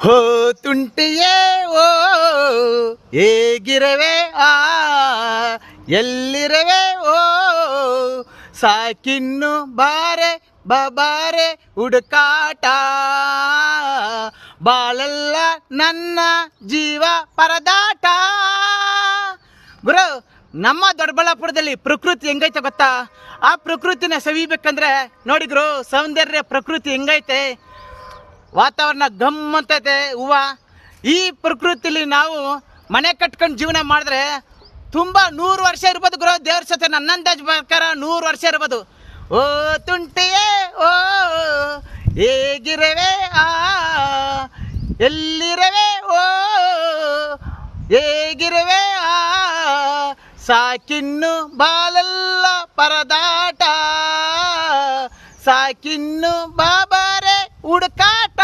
ಹೋ ತುಂಟಿಯೇ ಓ ಹೇಗಿರವೆ ಆ ಎಲ್ಲಿರವೆ ಓ ಸಾಕಿನ್ನು ಬಾರೆ ಬಾರೆ ಹುಡುಕಾಟ ಬಾಳೆಲ್ಲ ನನ್ನ ಜೀವ ಪರದಾಟ. ಗುರು, ನಮ್ಮ ದೊಡ್ಡಬಳ್ಳಾಪುರದಲ್ಲಿ ಪ್ರಕೃತಿ ಹೆಂಗೈತೆ ಗೊತ್ತಾ? ಆ ಪ್ರಕೃತಿನ ಸವಿಬೇಕಂದ್ರೆ ನೋಡಿ ಗುರು, ಸೌಂದರ್ಯ ಪ್ರಕೃತಿ ಹೆಂಗೈತೆ, ವಾತಾವರಣ ಗಮ್ಮಂತೈತೆ ಹೂವ. ಈ ಪ್ರಕೃತಿಲಿ ನಾವು ಮನೆ ಕಟ್ಕೊಂಡು ಜೀವನ ಮಾಡಿದ್ರೆ ತುಂಬ 100 ವರ್ಷ ಇರ್ಬೋದು ಗುರು. ದೇವ್ರ ಸತೆ ನನ್ನ ಅಂದಾಜು ಪ್ರಕಾರ 100 ವರ್ಷ ಇರ್ಬೋದು. ಓ ತುಂಟಿಯೇ ಓ ಹೇಗಿರವೆ ಆ ಎಲ್ಲಿರವೆ ಓ ಹೇಗಿರವೆ ಆ ಸಾಕಿನ್ನು ಬಾಳೆಲ್ಲ ಪರದಾಟ ಸಾಕಿನ್ನು ಬಾಬಾರೆ ಹುಡುಕಾಟ.